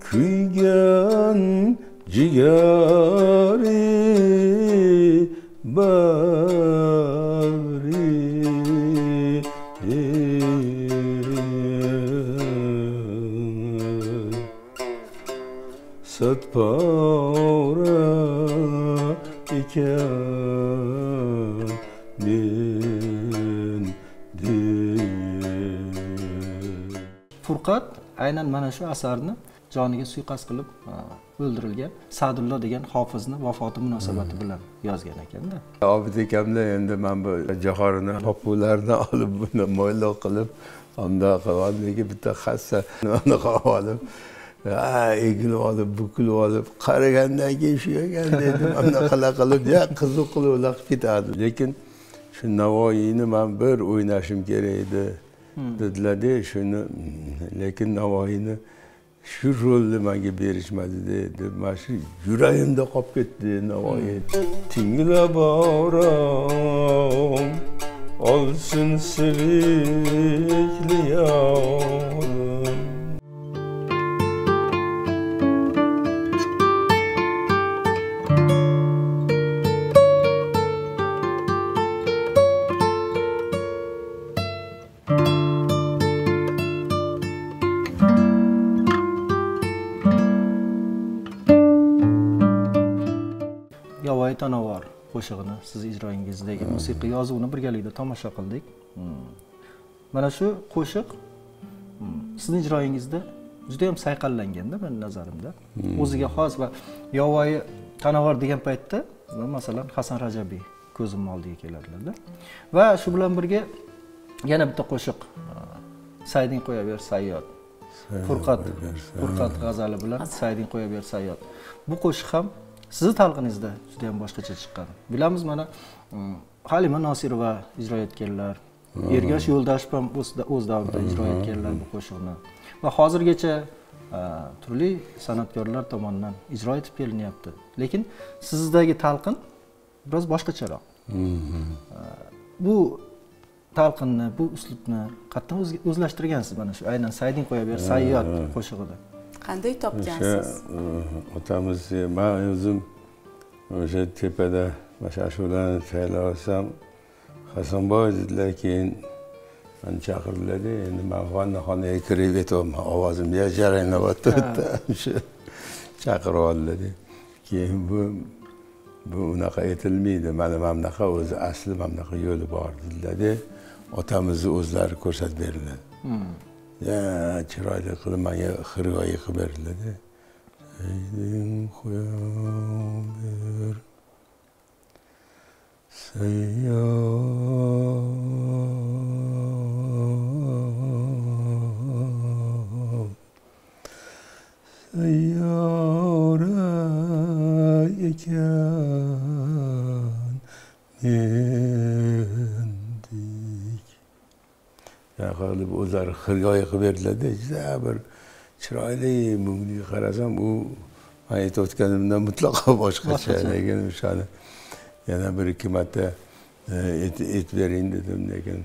kuygan jigari bari satpara ekan men Furqat aynan mana shu asarni joniga suiqasd qilib o'ldirilgan Sa'dullo degan hofizni vafoti munosabati bilan yozgan ekanda. Obid akamda endi men bu jo'xorini popularni olib buni mo'ylov qilib, hamda qavaligi bitta hassa nimani qilib olib, egilib olib, bukilib olib, qaragandan keyin shu ekan dedim, anaqa qilib, ya qiziq qilib ular ketadi. Lekin shu Navoiyni men bir o'ynashim kerak edi. Dedilar-da shuni, lekin Navoiyni shu rolni menga berishmadi deb, mana shu yuragimda qolib ketdi Navoiy. Tingla boram, olsin sevikli yorim. Yovvoyi Tanavor qo'shig'ini siz ijroingizdagi musiqiy yozuvni birgalikda tomosha qildik. Mana shu qo'shiq sizning ijroingizda juda ham sayqallanganda mening nazarimda. O'ziga xos va Yovvoyi Tanavor degan paytda masalan Hasan Rajabiy ko'zimning oldiga keladilar-da. Va shu bilan birga yana bitta qo'shiq Saiding qo'yaver Sayyod. Furqat g'azali bilan Saiding qo'yaver Sayyod. Bu qo'shiq ham sizni talqiningizda juda ham boshqacha chiqqan. Bilamiz, mana Halima Nosirova ijro etganlar, Ergash Yo'ldashev ham o'z davrida ijro etganlar bu qo'shiqni. Va hozirgacha turli san'atkorlar tomonidan ijro etib kelinyapti. Lekin sizdagi talqin biroz boshqacharoq. Bu talqinni, bu uslubni qatdan o'zlashtirgansiz mana shu aynan Saiding qo'yaver Sayyod qo'shig'ida. Qanday topgansiz? Otamiz, men o'zim o'sha tepada mashashularni tayyorlab olsam, Hasanboy dedilar, keyin meni chaqirdilar-da, endi men vannaxonaga kirib ketyapman, ovozim jaranglab shu chaqirib oldilar-da. Keyin bu unaqa aytilmaydi, mana bunaqa o'zi asli bunaqa yo'li bor dedilar-da, otamizni o'zlari ko'rsatib berdilar. Ya chiroyli qilib menga xirgoyi qilib berdilar-da. Saiding qo'yaver Sayyod, sayyora ekan mendik. Qilib o'zlari xirgoyi qilib berdilar-da, juda bir chiroyli, mungli qarasam, u men aytayotganimdan mutlaqo boshqacha. Lekin o'shani yana bir ikki marta aytib bering dedim, lekin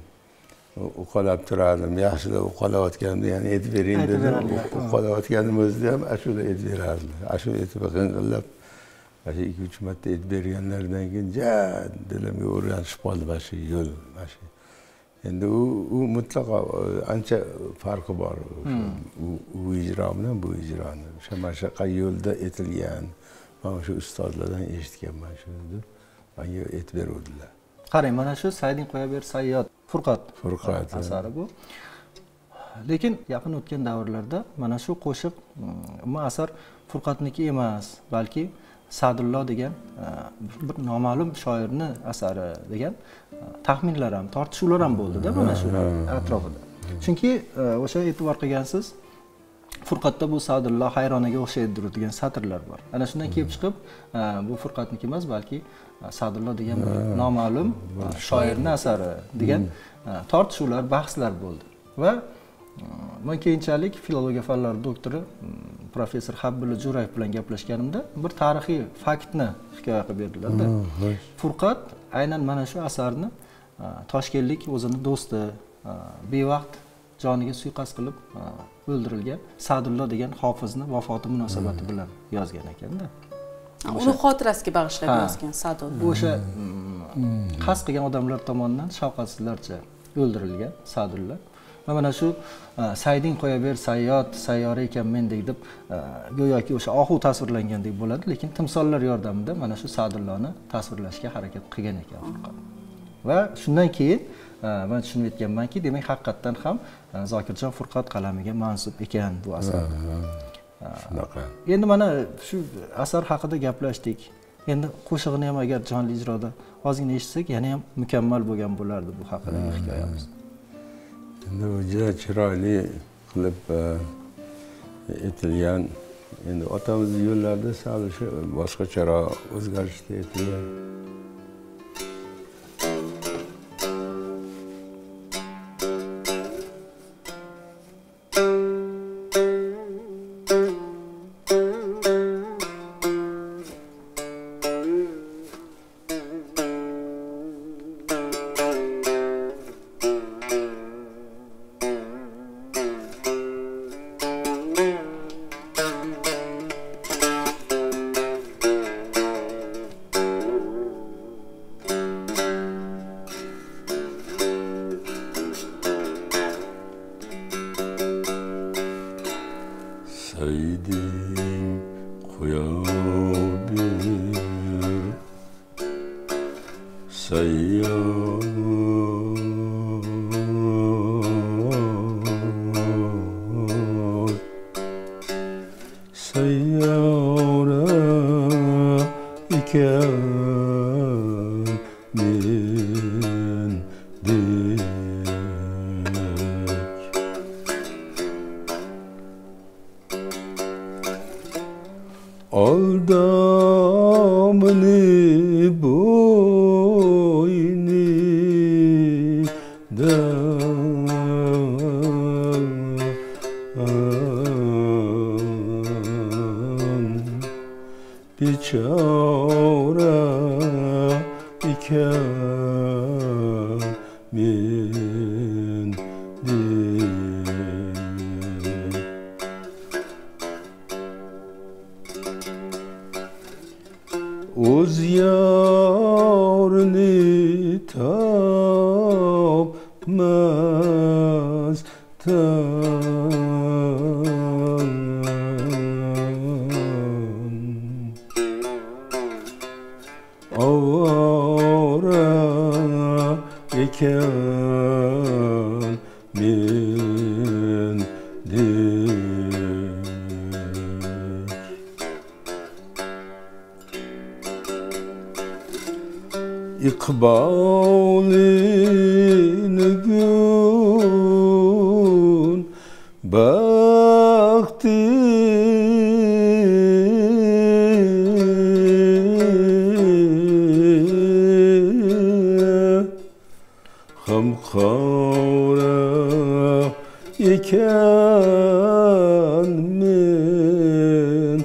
uqalab turardim. Yaxshilab uqalayotganimda yana aytib bering dedim. Uqalayotganim o'zida ham ashula aytib berardilar. Ashula aytib qing'illab, mana shu 2-3 marta aytib berganlaridan keyin dilimga o'rganishib qoldi mana shu yo'l, mana shu. Endi u mutlaqo ancha farqi bor. U ijro bilan bu ijroni. O'sha mashaqqat yo'lda etilgan, mana shu ustozlardan eshitganman shuni deb menga aytib beruvdilar. Qarang, mana shu Saiding qo'yaver Sayyod Furqat asari bu. Lekin yaqin o'tgan davrlarda mana shu qo'shiq, bu asar Furqatniki emas, balki Sa'dullo degan bir noma'lum shoirni asari degan taxminlar ham, tortishuvlar ham bo'ldi-da mana shu atrofida. Chunki o'sha e'tibor qilgansiz, Furqatda bu Sa'dullo hayronaga o'xshaydi degan satrlar bor. Ana shundan kelib chiqib, bu Furqatniki emas, balki Sa'dullo degan noma'lum shoirni asari degan tortishuvlar, bahslar bo'ldi. Va men keyinchalik filologiya fanlari doktori professor Habbulla Jo'rayev bilan gaplashganimda bir tarixiy faktni hikoya qilib berdilar-da. Furqat aynan mana shu asarni toshkentlik o'zini do'sti bevaqt joniga suiqasd qilib o'ldirilgan Sa'dullo degan hofizni vafoti munosabati bilan yozgan ekanda. Uni xotirasiga bag'ishlab yozgan Sa'dullo. O'sha qasd qilgan odamlar tomonidan shafqatsizlarcha o'ldirilgan Sa'dullo. Va mana shu Sayding qo'yaver, sayyod, sayyora ekanmen deb go'yoki o'sha ohu tasvirlangandek bo'ladi, lekin timsollar yordamida mana shu Sa'dulloni tasvirlashga harakat qilgan ekan Furqat. Va shundan keyin men tushunib yetganmanki, demak haqiqatdan ham Zokirjon Furqat qalamiga mansub ekan bu asar. Shunaqa. Endi mana shu asar haqida gaplashdik. Endi qo'shig'ini ham agar jonli ijroda ozgina eshitsak, yana ham mukammal bo'lgan bo'lardi bu haqidagi hikoyamiz. Endi u juda chiroyli qilib aytilgan. Endi otamizni yo'llarida sal shu boshqacharoq o'zgarishlar aytilgan. Sayding qo'yaver, sayyod, sayyora ekan mendek. Aldamını boynidan biçara iken mendek. O'z yorini topmasdan avara ekan mendek. İkbalini gün baktı ham kara iken mendek.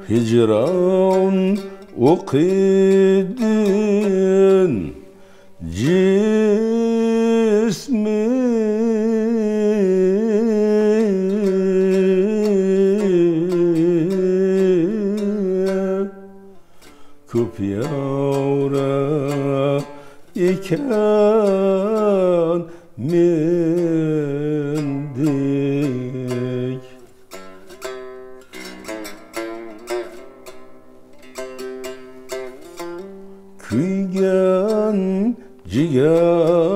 Hicran okidin cismi köp yavra iken mendek. Kuygan ciğeri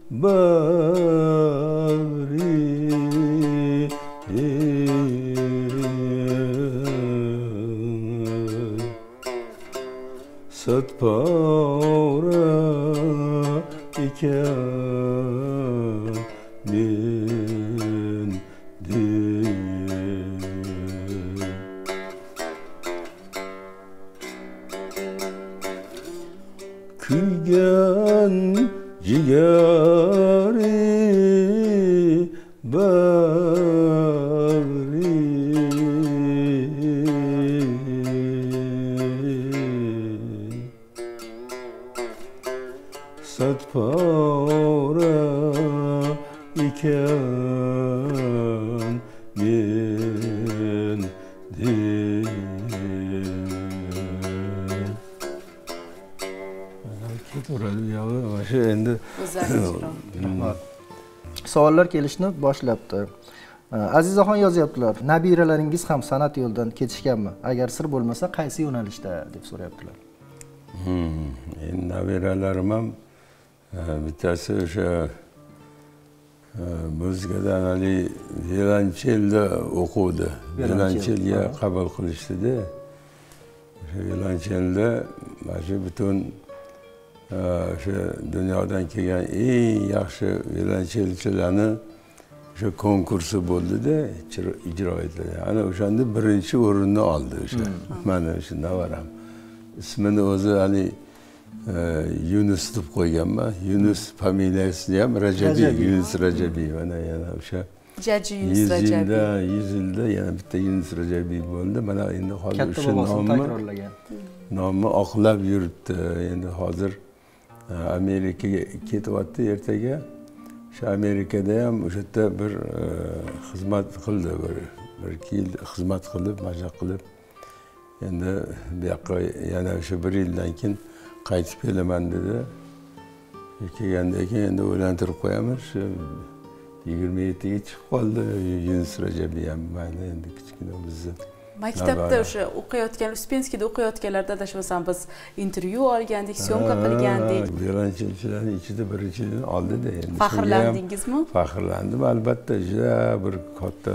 bari sat para iken mendek. Kuygan ciğeri bari صد پاره ekan men ketaveradi buyog'i mana shu endi savollar kelishni boshlabdi. Azizaxon yozyaptilar, nabiralaringiz ham san'at yo'lidan ketishganmi? Agar sir bo'lmasa, qaysi yo'nalishda deb so'rayaptilar. Endi nabiralarim ham bittasi o'sha muzikadan hali violonchelde o'quvdi. Violoncheliga qabul qilishdida. O'sha violonchelde mana shu butun o'sha dunyodan kelgan eng yaxshi violonchelchilarni o'sha konkursi bo'ldida, ijro etildi. Ana o'shanda birinchi o'rinni oldi o'sha. Mana o'sha navaram. İsmini o'zi hali Yunus deb qo'yganman. Yunus familiyasini ham Rajabiy, Yunus Rajabiy. Mana yana o'sha Jaji Yunus Rajabiy. 100 yilda yana bitta Yunus Rajabiy bo'ldi. Mana endi hozir o'sha nomni oqlab yuribdi. Endi hozir Amerikaga ketyapti ertaga. O'sha Amerikada ham o'sha yerda bir xizmat qildi, bir 2 yil xizmat qilib, mashq qilib endi bu yoqqa yana o'sha 1 yildan keyin qaytib kelaman dedi. Kelgandan keyin endi o'ylantirib qo'yamiz. 27 ga chiqib qoldi Yunus Rajabiy ham. Mayli endi kichkina bizni maktabda o'sha o'qiyotgan, Uspenskiyda o'qiyotganlarda adashmasam biz intervyu olgandik, syomka qilgandik. Violonchelchilarning ichida birinchilikni oldida endi. Faxrlandingizmi? Faxrlandim albatta. Juda bir katta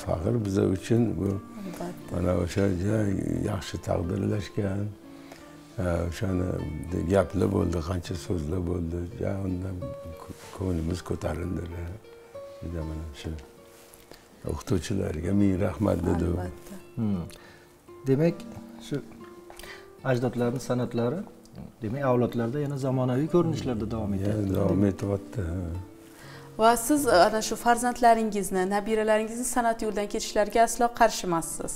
faxr biz uchun bu. Mana o'sha yaxshi taqdirlashgan. O'shani gaplar bo'ldi, qancha so'zlar bo'ldi. Undan ko'nglimiz ko'tarildi. Juda mana shu o'qituvchilarga ming rahmat dedi. Demak, shu ajdodlarning san'atlari demak avlodlarda yana zamonaviy ko'rinishlarda davom etyapti. Davom etyapti. Va siz ana shu farzandlaringizni, nabiralaringizni san'at yo'lidan ketishlariga aslo qarshi emassiz.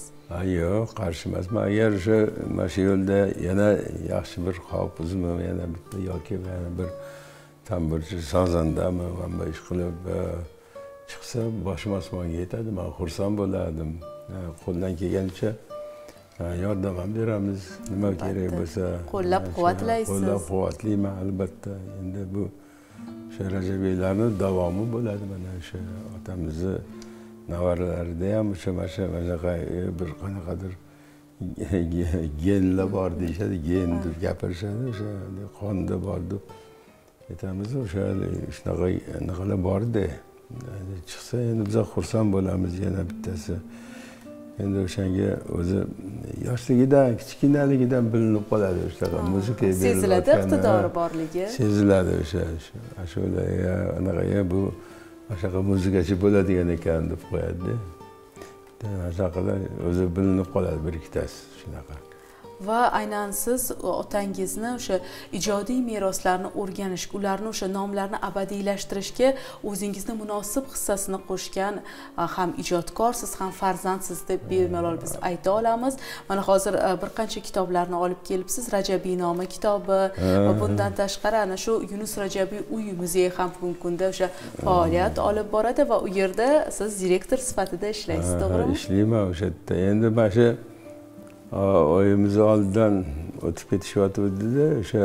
Yo'q, qarshi emasman. Agar o'sha mana shu yo'lda yana yaxshi bir hofizmi, yana bitta yoki yana bir tamburchi, sozandami mana ish qilib chiqsa, boshim osmonga yetadi. Men xursand bo'lardim. Qo'ldan kelgancha yordam ham beramiz. Nima kerak bo'lsa, qo'llab-quvvatlaysiz. Qo'llab-quvvatlayman albatta. Endi bu o'sha Rajabiylarning davomi bo'ladi. Mana o'sha otamizni navaralarida ham o'sha shunaqa bir qanaqadir genlar bor deyishadi, gen deb gapirishadi, o'sha qonda bor deb aytamiz. O'sha shunaqalar bor-da. Chiqsa endi biz xursand bo'lamiz yana bittasi. Endi o'shanga o'zi yoshligidan, kichkinaligidan bilinib qoladi o'shaqa muzikaga seziladi, iqtidori borligi. Seziladi o'sha ashulaga, anaqaga bu o'shaqa muzikachi bo'ladigan ekan deb qo'yadi-da. O'shaqalar o'zi bilinib qoladi bir ikkitasi shunaqa. Va aynan siz otangizni o'sha ijodiy meroslarni o'rganishga, ularni o'sha nomlarini abadiylashtirishga o'zingizni munosib hissasini qo'shgan ham ijodkorsiz, ham farzandsiz deb bemalol biz ayta olamiz. Mana hozir bir qancha kitoblarni olib kelibsiz. Rajabiynoma kitobi va bundan tashqari ana shu Yunus Rajabiy uy muzeyi ham bugungi kunda o'sha faoliyat olib boradi va u yerda siz direktor sifatida ishlaysiz, to'g'rimi? Ishlayman o'sha yerda. Endi mana shu oyimiz oldidan o'tib ketishyotgandi-da, o'sha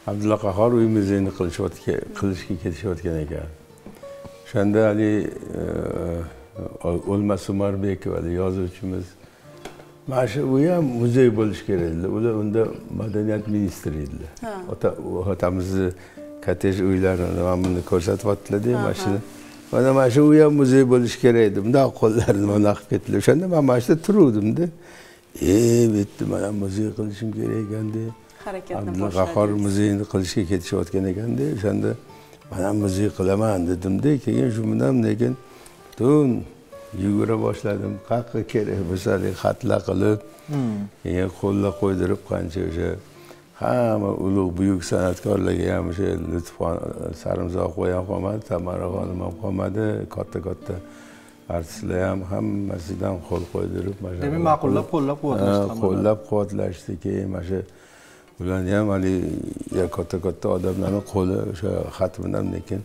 Abdulla Qahhor uy muzeyini qilishga ketishayotgan ekan. O'shanda O'lmas Umarbekov yozuvchimiz, mana shu u ham muzey bo'lish kerak edi. Ular unda madaniyat ministri edilar. Otamizni kottej uylarini mana buni ko'rsatyaptilar-da, mashina. Mana shu u ham muzey bo'lish kerak edi. Bunday qo'llarni mana qilib ketdilar. O'shanda men mana shu yerda turuvdim-da. Bitti, mana muzey qilishim kerak ekanda. Harakatni Abdulla Qahhor muzeyini qilishga ketishayotgan ekanda, o'shanda mana muzey qilaman dedim-da, keyin shu bilan lekin tun yugura boshladim. Qayerga kerak bo'lsa xatlar qilib, keyin qo'llar qo'ydirib qancha o'sha hamma ulug' buyuk san'atkorlarga ham o'sha Lutfxon Sarimzoqova ham qolmadi, Tamara xonim ham qolmadi, katta artistlar ham hammasidan qo'l qo'ydirib, demak ma'qullab qo'llab-quvvatlashdi. Qo'llab-quvvatlashdi. Keyin mana shu ularni ham haligi katta odamlarni qo'li o'sha xat bilan lekin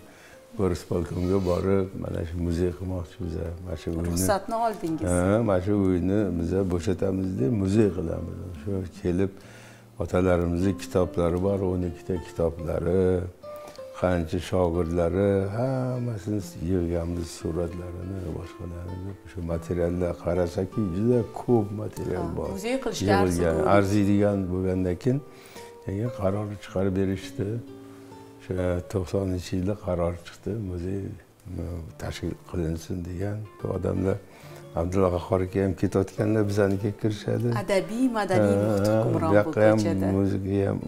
Gorisполкомga borib mana shu muzey qilmoqchimiz. Mana shu uyni ruxsatni oldingiz. Mana shu uyni biz bo'shatamiz deb muzey qilamiz. Shu kelib otalarimizning kitoblari bor, 12 ta kitoblari, qancha shogirdlari, hammasini yig'ganmiz, suratlarini, boshqalarini. Shu materiallar qarasaki, juda ko'p material bor. Muzey qilishga arziydigan bo'lgandan keyin qaror chiqarib berishdi. 90-yilda qaror chiqdi, muzey tashkil qilinsin degan. Bu odamlar Abdulla Qahhor aka ham ketayotganlar bizanikiga kirishadi. Adabiy, madaniy muhit hukmron bo'lib muzika ham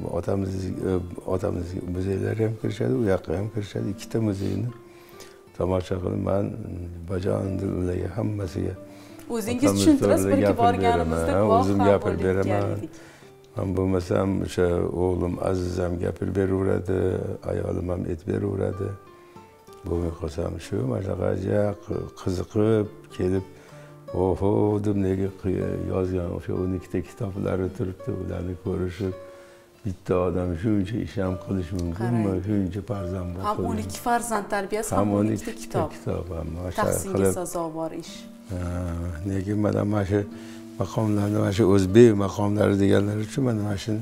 otamiz muzeylari ham kirishadi, u yoqqa ham kirishadi. Ikkita muzeyni tomosha qilib men bajondir ularga hammasiga. O'zingiz tushuntirasiz, birga borganimizda o'zim gapirib beraman. Men bo'lmasam o'sha o'g'lim Aziz ham gapirib beraveradi, ayolim ham aytib beraveradi. Bo'lmay qolsam shu mashaqaga qiziqib kelib, oho deb nega yozgan o'sha 12 ta kitoblari turibdi, ularni ko'rishib bitta odam shuncha ish ham qilish mumkinmi? Shuncha farzand bor. Ham 12 farzand tarbiyasi, ham 12 ta kitob. Tahsinga sazovor ish. Lekin mana shu maqomlarni, mana shu o'zbek maqomlari deganlar uchun mana shu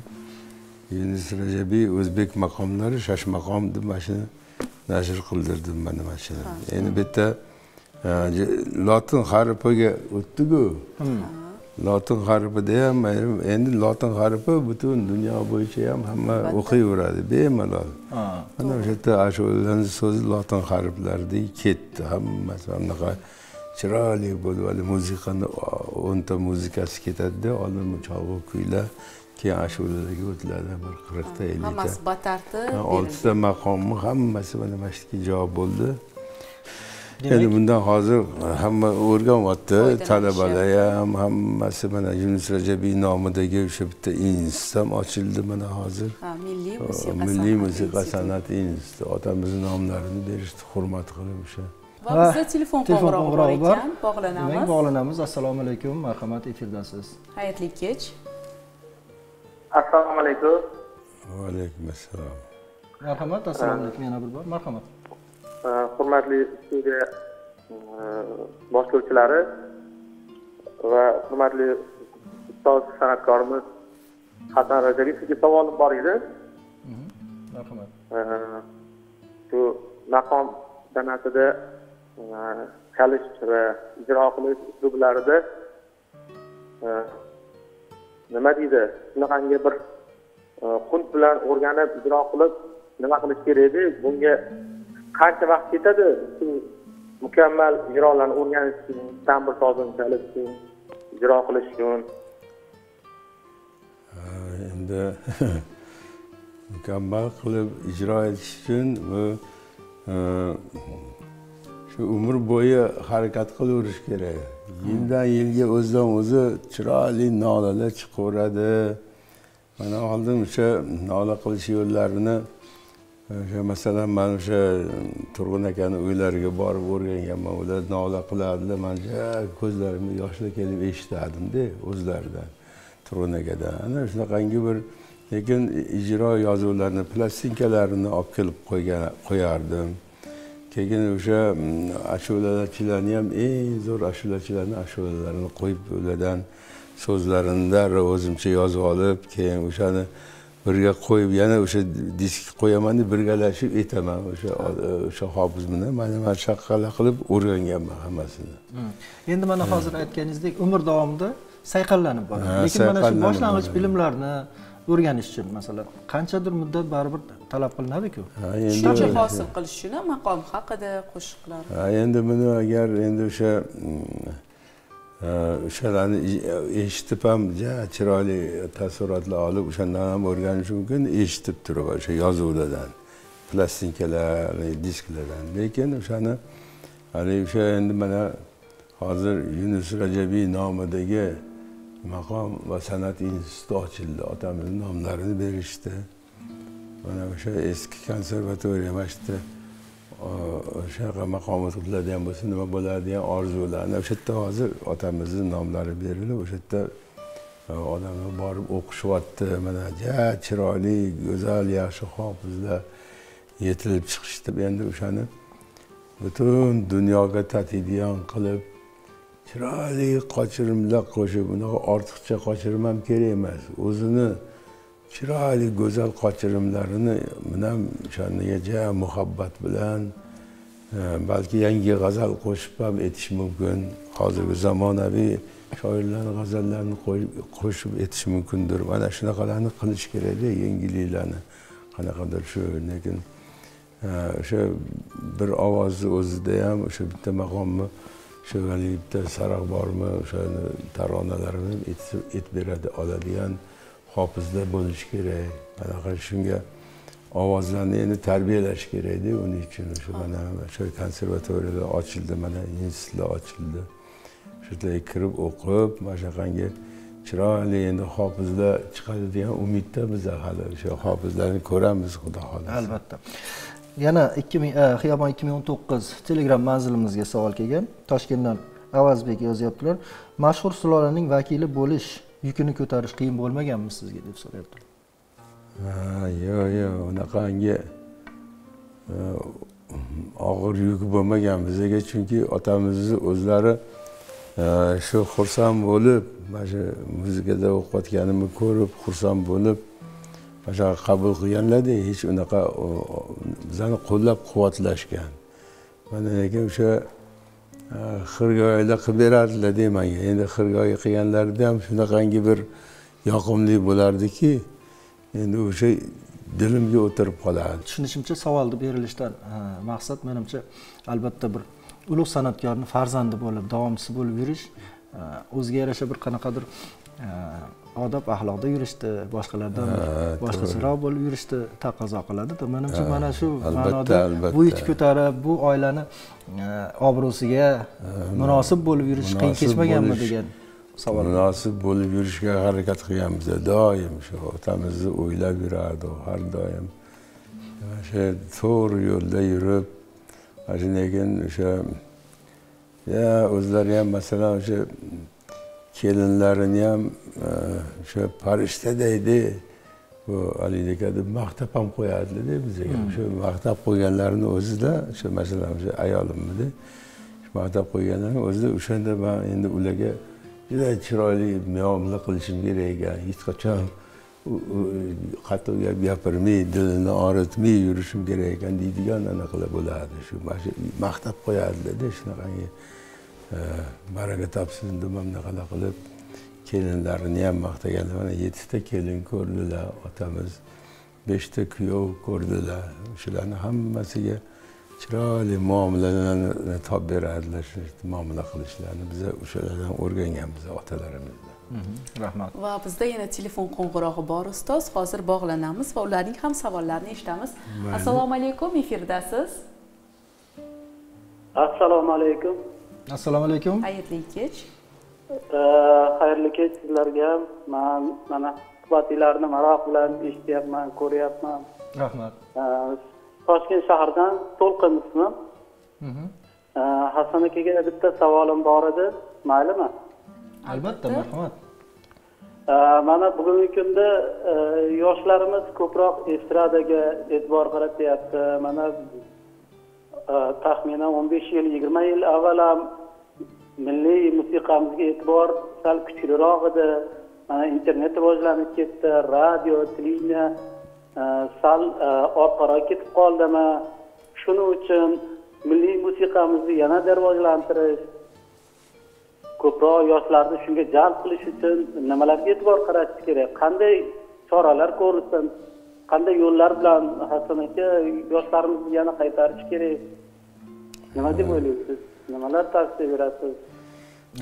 Yunus Rajabiy o'zbek maqomlari, shash maqom deb mana shuni nashr qildirdim mana shuni. Endi bitta lotin harfiga o'tdi-ku. Lotin harfida ham endi lotin harfi butun dunyo bo'yicha ham hamma o'qiyveradi bemalol. Mana o'sha yerda ashulalarning so'zi lotin harflaridek ketdi. Hammasi bunaqa chiroyli bo'lib, musiqani 10 ta muzikasi ketadi-da, oldin cholg'u kuylar, keyin ashulalarga o'tiladi, bir 40 ta 50 ta. Hammasi batartib, 6 ta maqomni hammasi mana shuga javob bo'ldi. Endi bundan hozir hamma o'rganyapti, talabalar ham hammasi mana Yunus Rajabiy nomidagi o'sha bitta institut ham ochildi mana hozir. Milliy musiqa san'at instituti. Otamizning nomlarini berishdi, hurmat qilib o'sha. Va bizda telefon qo'ng'irog'i bor ekan, bog'lanamiz. Bog'lanamiz. Assalomu alaykum, marhamat, efirdasiz. Xayrli kech. Assalomu alaykum. Va alaykum assalom. Marhamat, assalomu alaykum yana bir bor. Marhamat. Hurmatli studiya boshlovchilari va hurmatli ustoz san'atkorimiz Hasan Rajabiy, sizga savolim bor edi. Marhamat. Shu maqom san'atida chalish va ijro qilish uslublarida nima deydi, shunaqangi bir qunt bilan o'rganib ijro qilib nima qilish kerak edi? Bunga qancha vaqt ketadi? Shu mukammal ijrolarni o'rganish uchun, tambur sozini chalish uchun, ijro qilish uchun. Endi mukammal qilib ijro etish uchun bu shu umr bo'yi harakat qilaverish kerak. Yildan yilga o'zidan o'zi chiroyli nolalar chiqaveradi. Mana oldin o'sha nola qilish yo'llarini o'sha masalan men o'sha Turg'un akani uylariga borib o'rganganman. Ular nola qilardilar. Men ko'zlarimga yoshlar kelib eshitardim-da o'zlaridan, Turg'un akadan. Ana shunaqangi bir lekin ijro yozuvlarini, plastinkalarini olib kelib qo'yardim. Keyin o'sha ashulachilarni ham eng zo'r ashulachilarning ashulalarini qo'yib ulardan so'zlarini o'zimcha yozib olib, keyin o'shani birga qo'yib yana o'sha disk qo'yaman deb birgalashib aytaman o'sha hofiz bilan mana shaqqala qilib o'rganganman hammasini. Endi mana hozir aytganingizdek umr davomida sayqallanib boradi. Lekin mana shu boshlang'ich bilimlarni o'rganish uchun masalan qanchadir muddat baribir talab qilinadi-ku. Shuncha hosil qilish uchun maqom haqida qo'shiqlar. Endi buni agar endi o'shalarni eshitib ham chiroyli taassurotlar olib o'shandan ham o'rganish mumkin, eshitib turib o'sha yozuvlardan, plastinkalar, disklardan. Lekin o'shani o'sha endi mana hozir Yunus Rajabiy nomidagi maqom va san'at instituti ochildi. Otamizning nomlarini berishdi. Mana o'sha eski konservatoriya mashqda o'shaqa maqom o'qiladigan bo'lsa nima bo'ladi degan orzularni o'sha yerda hozir otamizning nomlari berilib, o'sha yerda odamlar borib o'qishyapti. Mana ja chiroyli, go'zal, yaxshi hofizlar yetilib chiqishdi. Endi o'shani butun dunyoga tatbiq qilib, chiroyli qochirimlar qo'shib, unaqa ortiqcha qochirim ham kerak emas. O'zini chiroyli go'zal qochirimlarini bilan o'shaniga ja muhabbat bilan balki yangi g'azal qo'shib ham aytish mumkin. Hozirgi zamonaviy shoirlarning g'azallarini qo'shib aytish mumkindir. Mana shunaqalarni qilish kerak-da, yengilliklarni. Qanaqadir shu, lekin o'sha bir ovozni o'zida ham o'sha bitta maqomni, o'sha bitta saraq bormi, o'shani taronalarini aytib beradi oladigan hofizlar bo'lish kerak. Mana shunga ovozlarni endi tarbiyalash kerak-da, uning uchun o'sha mana o'sha konservatoriyalar ochildi, mana institutlar ochildi. Shularga kirib o'qib, mana shunaqangi chiroyli endi hofizlar chiqadi degan umidda biz hali o'sha hofizlarni ko'ramiz, xudo xolasa. Albatta. Yana Xiyobon 2019 Telegram manzilimizga savol kelgan. Toshkentdan Avazbek yozyaptilar. Mashhur sulolaning vakili bo'lish yukini ko'tarish qiyin bo'lmaganmi sizga deb so'rayaptilar. Yo'q, unaqangi og'ir yuk bo'lmagan bizga, chunki otamizni o'zlari shu xursand bo'lib, mana shu muzikada o'qiyotganimni ko'rib, xursand bo'lib, mana shu qabul qilganlarda hech unaqa bizani qo'llab-quvvatlashgan. Mana lekin o'sha xirgoyilar qilib berardilar menga. Endi xirgoyi qilganlarida ham shunaqangi bir yoqimli bo'lardiki, endi o'sha dilimga o'tirib qoladi. Tushunishimcha, savolni berilishdan maqsad menimcha albatta bir ulug' san'atkorning farzandi bo'lib, davomchisi bo'lib yurish, o'ziga yarasha bir qanaqadir odob axloqda yurishdi, boshqalardan boshqacharoq bo'lib yurishdi taqozo qiladi-da. Menimcha mana shu ma'noda bu yuk ko'tarib, bu oilani obro'siga munosib bo'lib yurish qiyin kechmaganmi degan savol. Munosib bo'lib yurishga harakat qilganmiz. Doim shu otamizni o'ylab yurardi, har doim. O'sha to'g'ri yo'lda yurib, lekin o'sha o'zlari ham masalan o'sha kelinlarini ham o'sha farishta deydi, bu haligi deb maqtab ham qo'yadilar-da bizga. O'sha maqtab qo'yganlarini o'zida, o'sha masalan o'sha ayolimni maqtab qo'yganlarini o'zida, o'shanda men endi ularga juda chiroyli muomala qilishim kerak ekan. Hech qachon qattiq gap gapirmay, dilini og'ritmay yurishim kerak ekan deydigan anaqalar bo'ladi. Shu maqtab qo'yadilar-da, shunaqangi baraka topsin deb anaqalar qilib, kelinlarini ham maqtaganlar. Mana 7 ta kelin ko'rdilar, otamiz 5 ta kuyov ko'rdilar. Shularni hammasiga chiroyli muomalalarni topib beradilar, shu muomala qilishlarni biz o'shalardan o'rganganmiz otalarimizdan. Rahmat. Va bizda yana telefon qo'ng'irog'i bor ustoz. Hozir bog'lanamiz va ularning ham savollarini eshitamiz. Assalomu alaykum, efirdasiz. Assalomu alaykum. Assalomu alaykum. Xayrli kech. Xayrli kech sizlarga ham. Men mana suhbatlarni maroq bilan eshityapman, ko'ryapman. Rahmat. Toshkent shahridan To'lqin ismim. Hasan akaga bitta savolim bor edi, maylimi? Albatta, marhamat. Mana bugungi kunda yoshlarimiz ko'proq estradaga e'tibor qaratyapti. Mana taxminan 15 yil, 20 yil avval ham milliy musiqamizga e'tibor sal kuchliroq edi. Mana internet rivojlanib ketdi, radio, televideniya sal orqaroq ketib qoldimi? Shuning uchun milliy musiqamizni yanada rivojlantirish, ko'proq yoshlarni shunga jalb qilish uchun nimalarga e'tibor qaratish kerak? Qanday choralar ko'rilsin? Qanday yo'llar bilan Hasan aka yoshlarimizni yana qaytarish kerak? Nima deb o'ylaysiz? Nimalar tavsiya berasiz?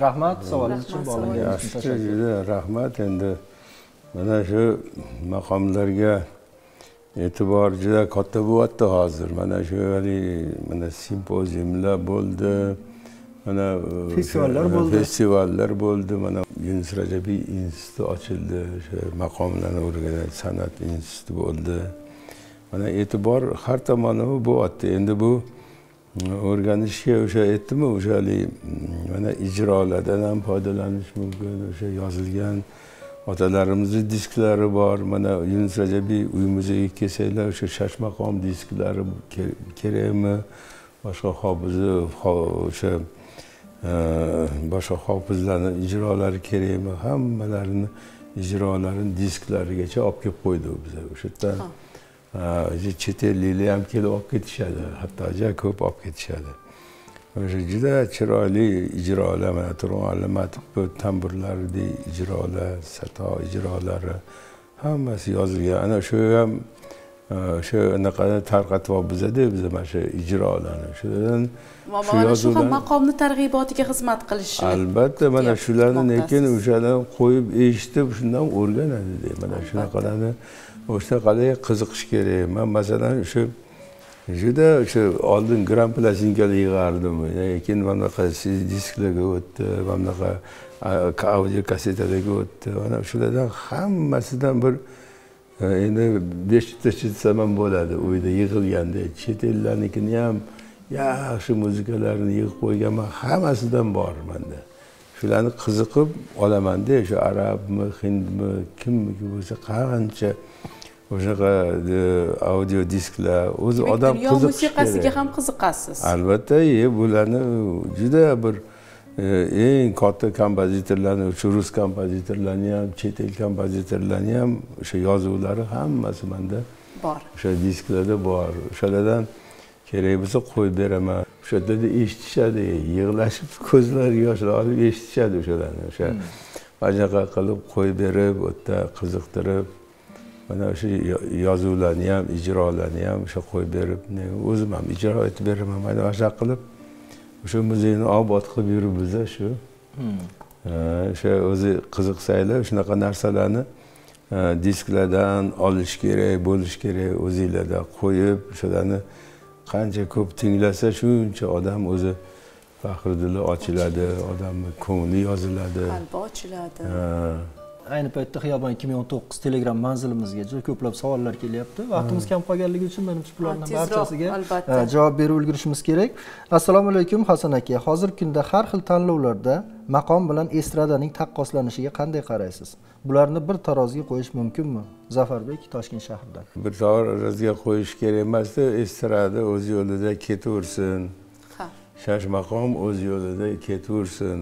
Rahmat, savolingiz uchun bog'langaningiz uchun tashakkur. Rahmat. Endi mana shu maqomlarga e'tibor juda katta bo'lyapti hozir. Mana shu mana simpoziumlar bo'ldi. Mana festivallar bo'ldi. Mana Yunus Rajabiy instituti ochildi. O'sha maqomlarni o'rganish san'at instituti bo'ldi. Mana e'tibor har tomonlama bo'lyapti. Endi bu o'rganishga o'sha aytdimi, o'sha mana ijrolardan ham foydalanish mumkin. O'sha yozilgan otalarimizni disklari bor. Mana Yunus Rajabiy uyimizga kelsanglar, o'sha Shashmaqom disklari kerakmi? Boshqa o'sha boshqa hofizlarning ijrolari kerakmi? Hammalarini ijrolarini disklarigacha olib kelib qo'ydi biza. O'sha yerdan chet elliklar ham kelib olib ketishadi. Hatto ko'p olib ketishadi. O'sha juda chiroyli ijrolar, mana Turg'un Alimatovning tamburlaridek ijrolar, sato ijrolari hammasi yozilgan. Ana shu ham o'sha anaqani tarqatib bizada biz mana shu ijrolarni. Shulardan mana shu ham maqomni targ'ibotiga xizmat qilishi. Albatta, mana shularni lekin o'shadan qo'yib eshitib, shundan o'rganadi. Mana shunaqalarni o'shanaqalarga qiziqish kerak. Men masalan shu juda o'sha oldin gram plastinkalar yig'ardim. Lekin mana bunaqa CD disklarga o'tdi, mana bunaqa audio kasetalarga o'tdi. Mana shulardan hammasidan bir endi 500 ta chitsam ham bo'ladi. Uyda yig'ilganda chet ellarnikini ham yaxshi muzikalarni yig'ib qo'yganman, hammasidan bor menda. Shularni qiziqib olaman-da, shu arabmi, hindmi, kimniki bo'lsa qancha o'shaqa audio disklar, o'zi odam qiziqish musiqasiga ham qiziqasiz. Albatta, bularni juda bir eng katta kompozitorlarni, o'sha rus kompozitorlarni ham, chet el kompozitorlarni ham o'sha yozuvlari hammasi menda bor. O'sha disklarda bor. O'shalardan kerak bo'lsa qo'yib beraman. O'sha yerda eshitishadi, yig'lashib ko'zlari yoshlar olib eshitishadi o'shalarni. O'sha bajaqa qilib qo'yib berib, u yerda qiziqtirib, mana o'sha yozuvlarni ham, ijrolarni ham o'sha qo'yib berib, o'zim ham ijro etib beraman. Mana o'sha qilib o'sha muzeyni obod qilib yuribmiz shu. O'sha o'zi qiziqsanglar, shunaqa narsalarni disklardan olish kerak, bo'lish kerak, o'zingizlarda qo'yib, o'shalarni qancha ko'p tinglasa, shuncha odam o'zi faxridili ochiladi, odamning ko'ngli yoziladi, qalbi ochiladi. Ayni paytda Xiyobon 2019 Telegram manzilimizga juda ko'plab savollar kelyapti. Vaqtimiz kam qolganligi uchun menimcha bularning barchasiga javob berib ulgurishimiz kerak. Assalomu alaykum Hasan aka. Hozirgi kunda har xil tanlovlarda maqom bilan estradaning taqqoslanishiga qanday qaraysiz? Bularni bir taroziga qo'yish mumkinmi? Zafarbek, Toshkent shahridan. Bir taroziga qo'yish kerak emasdi, estrada o'z yo'lida ketaversin. Shashmaqom o'z yo'lida ketaversin,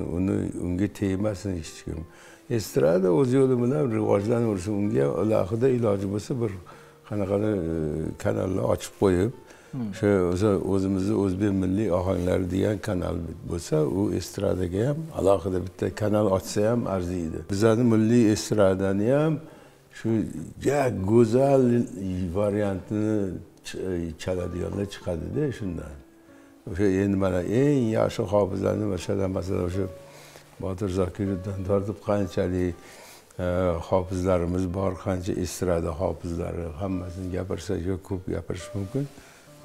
unga tegmasin hech kim. Estrada o'z yo'li bilan rivojlanaversin, unga alohida iloji bo'lsa bir qanaqani kanallar ochib qo'yib, o'sha o'zimizni o'zbek milliy ohanglari degan kanal bo'lsa, u estradaga ham alohida bitta kanal ochsa ham arziydi. Bizning milliy estradani ham shu go'zal variantini chaladiganlar chiqadi-da shundan. O'sha endi mana eng yaxshi hofizlarni masalan o'sha Botir Zokirovdan tortib qanchalik hofizlarimiz bor, qancha estrada hofizlari, hammasini gapirsak ko'p gapirish mumkin.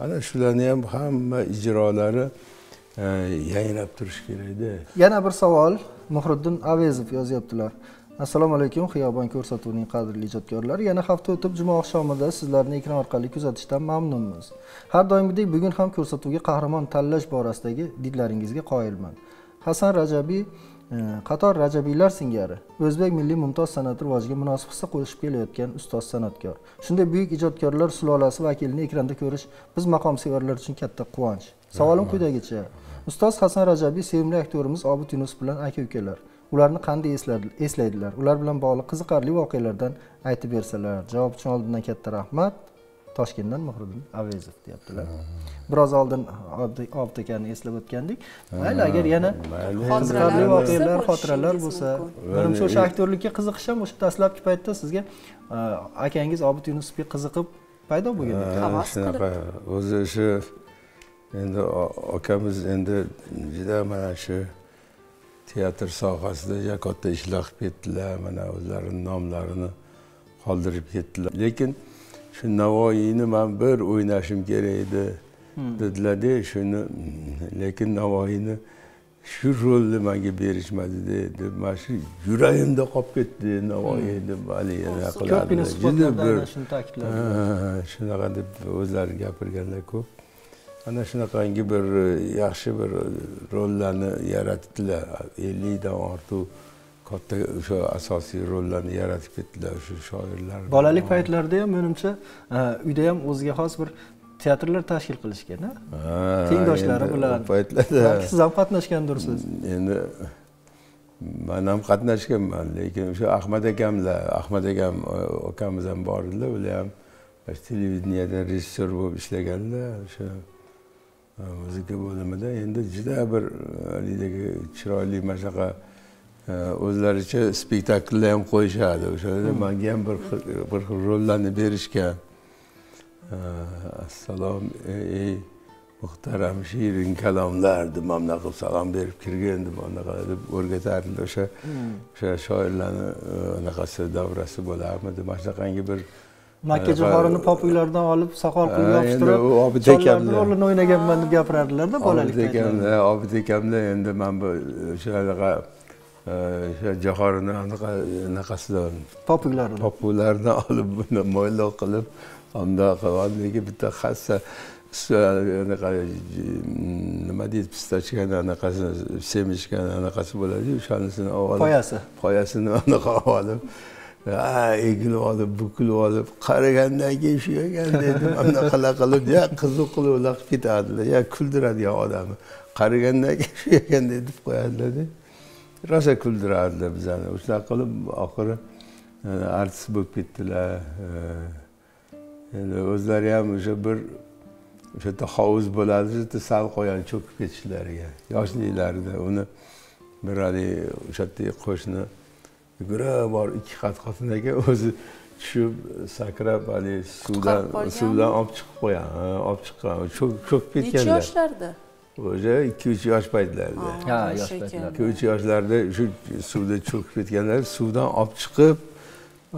Ana shularni ham hamma ijrolari yangrab turish kerak-da. Yana bir savol Muhriddin Avezov yozyaptilar. Assalomu alaykum Xiyobon ko'rsatuvining qadrli ijodkorlari. Yana hafta o'tib juma oqshomida sizlarni ekran orqali kuzatishdan mamnunmiz. Har doimgidek bugun ham ko'rsatuvga qahramon tanlash borasidagi didlaringizga qoyilman. Hasan Rajabiy qator Rajabiylar singari o'zbek milliy mumtoz san'ati rivojiga munosib hissa qo'shib kelayotgan ustoz san'atkor. Shunday buyuk ijodkorlar sulolasi vakilini ekranda ko'rish biz maqom sevarlar uchun katta quvonch. Savolim quyidagicha. Ustoz Hasan Rajabiy sevimli aktyorimiz Obid Yunus bilan aka-ukalar. Ularni qanday eslaydilar? Ular bilan bog'liq qiziqarli voqealardan aytib bersalar. Javob uchun oldindan katta rahmat. Toshkentdan Muhriddin Avezov deyaptilar. Biroz oldin Obid akani eslab o'tgandik. Mayli, agar yana qiziqarli voqealar, xotiralar bo'lsa, menimcha o'sha aktyorlikka qiziqish ham o'sha dastlabki paytda sizga akangiz Obid Yunusovga qiziqib paydo bo'lgan ekan. Shunaqa o'zi shu endi akamiz endi juda mana shu teatr sohasida juda katta ishlar qilib ketdilar, mana o'zlarining nomlarini qoldirib ketdilar. Lekin shu Navoiyni men bir o'ynashim kerak edi dedilar-da, shuni, lekin Navoiyni shu rolni menga berishmadi deb, mana shu yuragimda qolib ketdi Navoiy deb yana qiladi. Ko'pgina suhbatlarda shuni ta'kidladi. Shunaqa deb o'zlari gapirganlar ko'p. Ana shunaqangi bir yaxshi bir rollarni yaratdilar. 50 dan ortiq katta o'sha asosiy rollarni yaratib ketdilar o'sha shoirlar. Bolalik paytlarida ham menimcha uyda ham o'ziga xos bir teatrlar tashkil qilishgan, tengdoshlari bilan. Paytlarda siz ham qatnashgandirsiz. Endi men ham qatnashganman, lekin o'sha Ahmad akam akamiz ham bor edilar, ular ham televideniyada rejissyor bo'lib ishlaganlar, o'sha muzika bo'limida. Endi juda bir haligi chiroyli mashaqa o'zlaricha spektakllar ham qo'yishadi. O'shada menga ham bir xil rollarni berishgan. Assalom ey muhtaram shirin kalomlar deb mamna qilib salom berib kirgan deb anaqa deb o'rgatardilar. O'sha shoirlarni anaqasi davrasi bo'larmidi. Mana shunaqangi bir Makka jo'xorini pop uylardan olib soqol qilib yopishtirib, Obid akamlar rolini o'ynaganman deb gapirardilar-da bolalikda. Obid akamlar endi men bu o'sha jo'xorini anaqasidan pop uylardan olib buni mo'ylov qilib, unda qilib bitta xassa nima deydi, pistachkan anaqasi, semishkan anaqasi bo'ladi, o'shanisini olib poyasini anaqa olib egilib olib, bukilib olib, qaragandan keyin shu ekan dedim, anaqa qilib, qiziq qilib ular ketadilar, kuldiradigan odamni. Qaragandan keyin shu ekan deb qo'yadilar-da. Rosa kuldiradilar bizani. O'sha qilib oxiri artist bo'lib ketdilar. Endi o'zlari ham o'sha bir o'sha yerda hovuz bo'ladi, o'sha yerda sal qo'yani cho'kib ketishlariga. Yoshliklarida uni bir hali o'sha yerda qo'shni yugurib bor ikki qat xotin ekan, o'zi tushib sakrab hali suvdan olib chiqib qo'yan, olib chiqqan, cho'kib ketganlar. Necha yoshlarda? O'sha 2-3 yosh paytlarida. Yosh paytlarda. 2-3 yoshlarda shu suvda cho'kib ketganlar, suvdan olib chiqib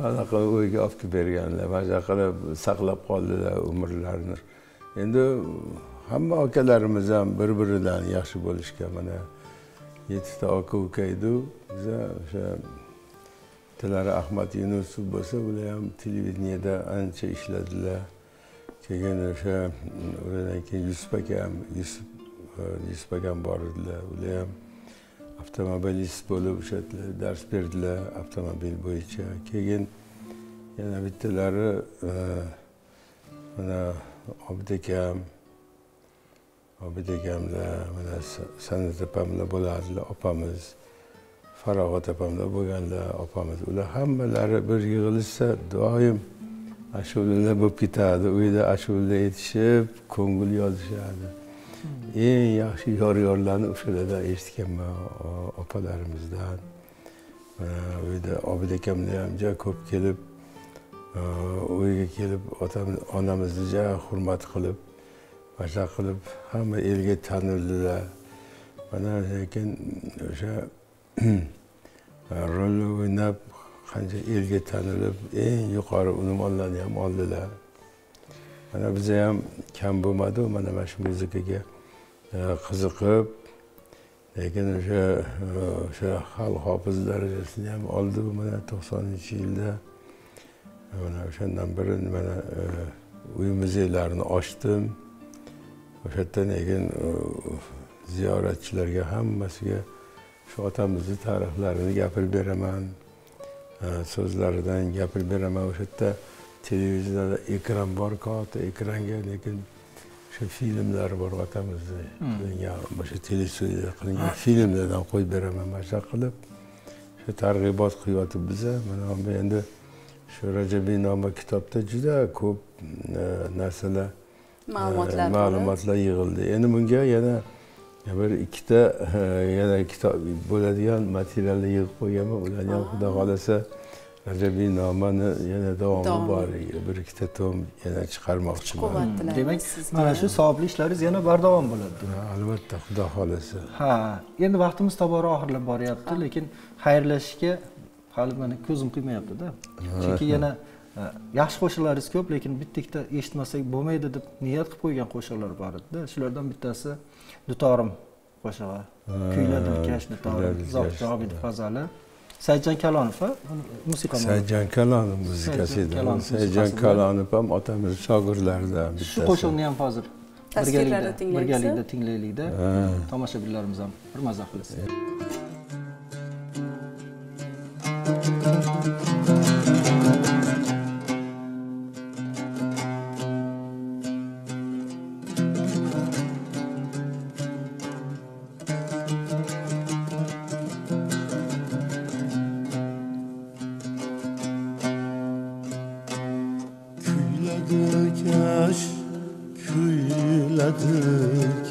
anaqa o'yga olib kelib berganlar. Mana qilib saqlab qoldilar umrlarini. Endi hamma akalarimiz ham bir-biridan yaxshi bo'lishgan. Mana 7 ta aka edi. Biz o'sha tilari Ahmad Yunusov bo'lsa, ular ham televideniyada ancha ishladilar. Keyin o'sha ulardan keyin Yusuf akam bor edilar. Ular ham avtomobilist bo'lib o'sha dars berdilar avtomobil bo'yicha. Keyin yana bittalari mana Obid akamlar, mana Sanat opamlar bo'ladilar, opamiz. Farog'at opamlar bo'lganlar, opamiz. Ular hammalari bir yig'ilishsa doim ashulalar bo'lib ketadi. Uyda ashula aytishib, ko'ngil yozishadi. Eng yaxshi yor-yorlarni o'shalardan eshitganman opalarimizdan. Uyda Obid akamlar ham juda ko'p kelib, uyga kelib onamizni juda hurmat qilib, mashaq qilib, hamma elga tanildilar. Mana lekin o'sha rol o'ynab qancha elga tanilib, eng yuqori unvonlarni ham oldilar. Mana biza ham kam bo'lmadi, mana shu muzikaga qiziqib, lekin o'sha xalq hofiz darajasini ham oldi. Mana 90-yilda mana o'shandan beri mana uy muzeylarini ochdim. O'sha yerdan keyin ziyoratchilarga hammasiga shu otamizni tarixlarini gapirib beraman, so'zlaridan gapirib beraman. O'sha yerda televizorda ekran bor, katta ekranga, lekin o'sha filmlar bor, otamizni qilingan, o'sha telestudiyada qilingan filmlardan qo'yib beraman, mashq qilib. Shu targ'ibot qilyapti biza. Mana endi shu Rajabinoma kitobda juda ko'p narsalar, ma'lumotlar yig'ildi. Endi bunga yana bir ikkita yana kitob bo'ladigan materiallar yig'ib qo'yganman. Ularni ham xudo xolasa Rajabinamani yana davomi bor. Bir ikkita tom yana chiqarmoqchiman. Demak, mana shu savobli ishlaringiz yana bardavom bo'ladi. Albatta, xudo xolasa. Endi vaqtimiz tobora oxirlab boryapti, lekin xayrlashishga hali mana ko'zim qiymayapti-da. Chunki yana yaxshi qo'shiqlaringiz ko'p, lekin bitta-ikkita eshitmasak bo'lmaydi deb niyat qilib qo'ygan qo'shiqlar bor edi-da. Shulardan bittasi Dutorim qo'shig'i. Kuyladim kash dutorim, Zohid Obidov g'azali. Saidjon Kalonov musiqa. Saidjon Kalonov muzikasi edi. Saidjon Kalonov ham otamiz shogirdlaridan bittasi. Shu qo'shiqni ham hozir birgalikda tinglaylik-da. Tomoshabinlarimiz ham bir maza qilsin.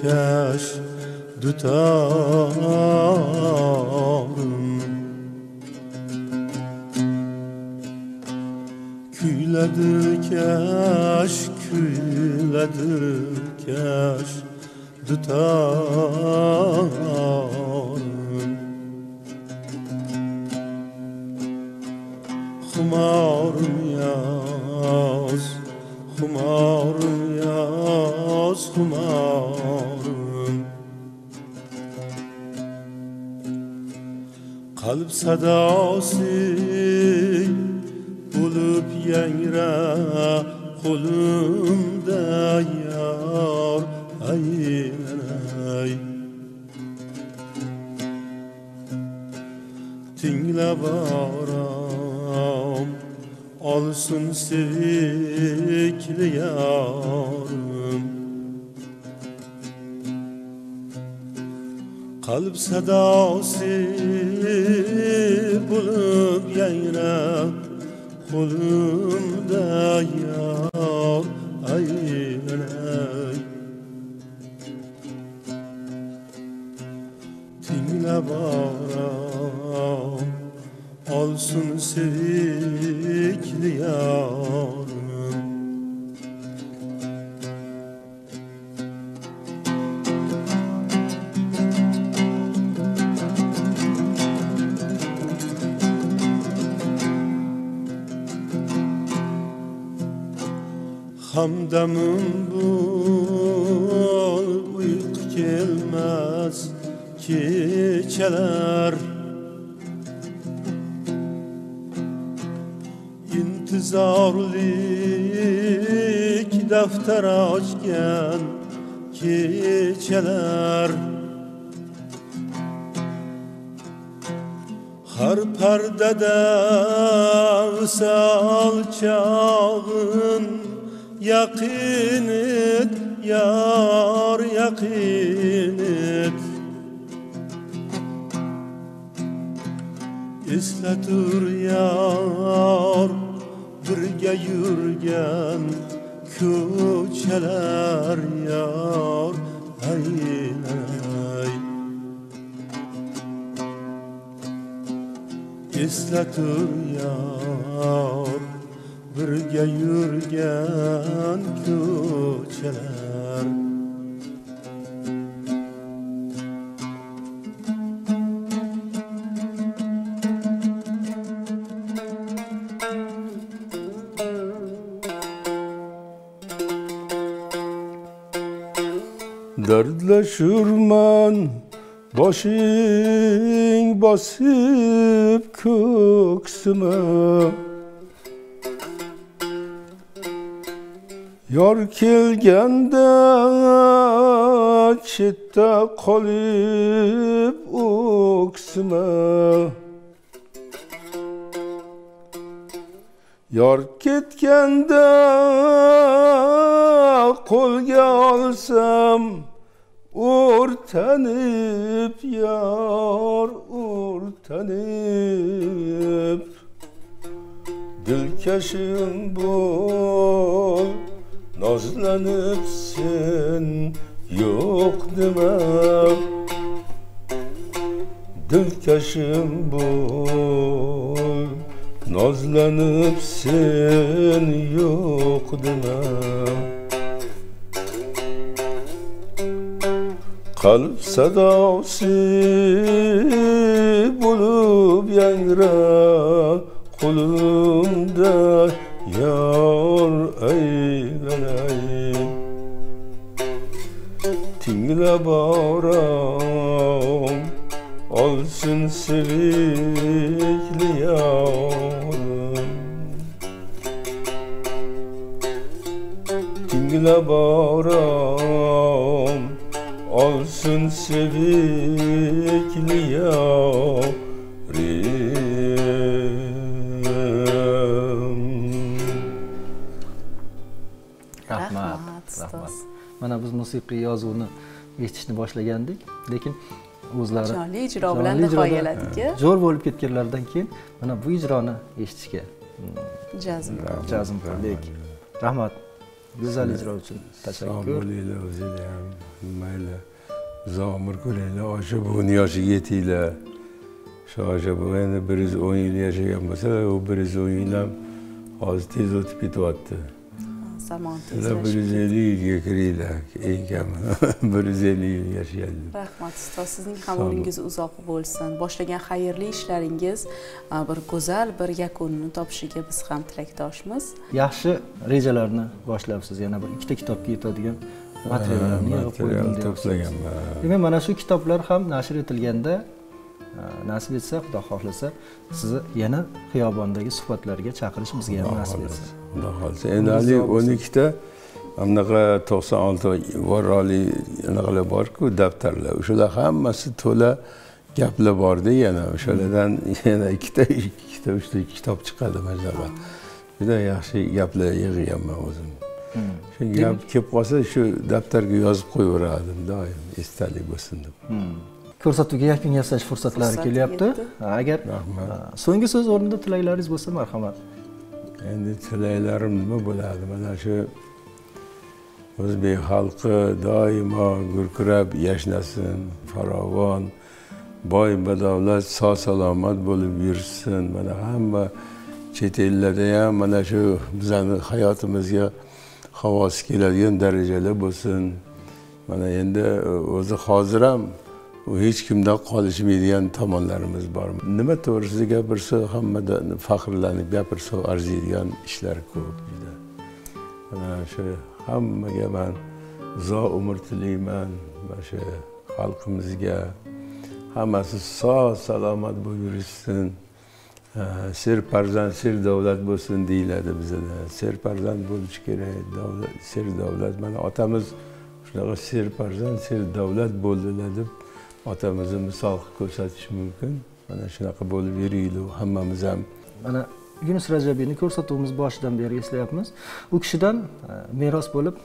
kaş tutarım Küyledi kaş tutarım Xumarım yaz xumarım Qalb sadası bulup yangra qo'limda yor aylanay Tinglab orom olsun sevikli yorim Qalb sadası bulup yangrab qo'limda yor aylanay Tinglab orom olsun sevikli yorim Hamdamım bul uyku gelmez keçeler İntizarlik daftar açgan keçeler Har pardada visal çağın Yaqin et, yar yaqin et Eslatur yar birga yurgan ko'chalar yar aylanay Eslatur yar birga yurgan ko'chalar Dardlaşırman boshing bosib ko'ksima Yor kelganda chetda qolib o'ksima Yor ketganda qo'lga olsam o'rtanib yor o'rtanib Dilkashim bo'l Nozlanib sen yo'q demam Dilkashim bo'l Nozlanib sen yo'q demam Qalb sadosi bo'lib yangrab qo'limda yor aylanay Tinglab orom olsin sevikli yorim Tinglab orom olsun sevikli yorim Rahmat. ustoz. Mana biz musiqiy yozuvni eshitishni boshlagandik, lekin o'zlari Jonli ijro bilan nihoyaladik. jo'r bo'lib ketganlaridan keyin mana bu ijroni eshitishga Jazm. jazm qildik. Rahmat. Go'zal ijro uchun Sog' tashakkur. bo'linglar o'zinglar ham. Mayli. Uzoq umr ko'ringlar. O'sha bugun yoshiga yetinglar. O'sha bu endi 110 yil yashagan bo'lsa, u 110 yil ham hozir tez o'tib ketyapti. Zamon Sizlar tezlashib. 150 yilga kiringlar, eng kami 150 yil yashaydi. Rahmat ustoz, sizning ham umringiz uzoq bo'lsin. Boshlagan xayrli ishlaringiz bir go'zal bir yakunini topishiga biz ham tilakdoshmiz. Yaxshi rejalarni boshlabsiz. Yana bir ikkita kitobga yetadigan materiallarni yig'ib qo'ydim deyapsiz. to'plaganman. Demak, mana shu kitoblar ham nashr etilganda nasib etsa, Xudo xohlasa, sizni yana xiyobondagi suhbatlarga chaqirish bizga ham nasib etsin. Xudo xohlasa. Endi hali 12 ta anaqa 96 vorali anaqalar bor-ku, daftarlar. O'shalar hammasi to'la gaplar borda yana. O'shalardan yana ikkita, uchta kitob chiqadi masalan. Juda yaxshi gaplar yig'ganman o'zim. Shu gap kelib qolsa, shu daftarga yozib qo'yaveradim doim, esdalik bo'lsin deb. Ko'rsatuvga yakun yasash fursatlari kelyapti. Agar so'nggi so'z o'rnida tilaklaringiz bo'lsa, marhamat. Endi tilaklarim nima bo'ladi? Mana shu o'zbek xalqi doimo gurkirab yashnasin, farovon, boy badavlat, sog' salomat bo'lib yursin. Mana hamma chet ellarda ham mana shu bizning hayotimizga havosi keladigan darajalar bo'lsin. Mana endi o'zi hozir ham hech kimdan qolishmaydigan tomonlarimiz bor. Nima to'g'risida gapirsa, hammadan faxrlanib gapirsa arziydigan ishlar ko'p juda. Mana shu hammaga men uzoq umr tilayman. Mana shu xalqimizga hammasi sog' salomat bo'lib yursin. Serfarzand, ser davlat bo'lsin deyiladi bizda. Serfarzand bo'lish kerak, davlat, ser davlat. Mana otamiz shunaqa serfarzand, ser davlat bo'ldilar deb otamizni misol ko'rsatish mumkin. Mana shunaqa bo'lib yuraylik hammamiz ham. Mana Yunus Rajabiyni ko'rsatuvimiz boshidan beri eslayapmiz. U kishidan meros bo'lib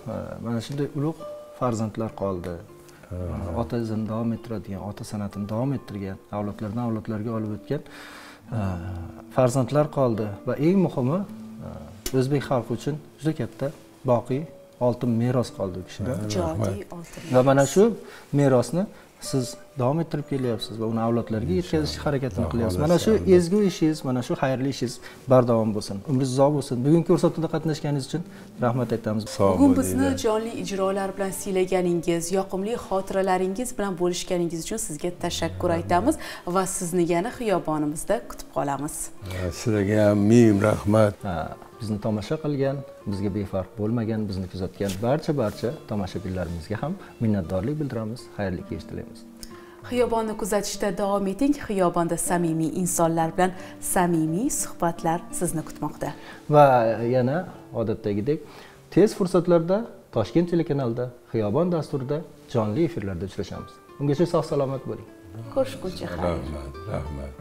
mana shunday ulug' farzandlar qoldi. Ota izini davom ettiradigan, ota san'atini davom ettirgan, avlodlardan avlodlarga olib o'tgan farzandlar qoldi va eng muhimi o'zbek xalqi uchun juda katta boqiy oltin meros qoldi u kishidan. Ijodiy oltin. Va mana shu merosni siz davom ettirib kelyapsiz va uni avlodlarga yetkazish harakatini qilyapsiz. Mana shu ezgu ishingiz, mana shu xayrli ishingiz bardavom bo'lsin. Umringiz uzoq bo'lsin. Bugungi ko'rsatuvda qatnashganingiz uchun rahmat aytamiz. Bugun bizni jonli ijrolar bilan siylaganingiz, yoqimli xotiralaringiz bilan bo'lishganingiz uchun sizga tashakkur aytamiz va sizni yana xiyobonimizda kutib qolamiz. Sizlarga ham ming rahmat. Bizni tomosha qilgan, bizga befarq bo'lmagan, bizni kuzatgan barcha tomoshabinlarimizga ham minnatdorlik bildiramiz. Xayrli kech tilaymiz. Xiyobonni kuzatishda davom eting. Xiyobonda samimiy insonlar bilan samimiy suhbatlar sizni kutmoqda. Va yana odatdagidek tez fursatlarda Toshkent telekanalida Xiyobon dasturida jonli efirlarda uchrashamiz. Ungacha sog' salomat bo'ling. Ko'rishguncha xayr. Rahmat. Rahmat.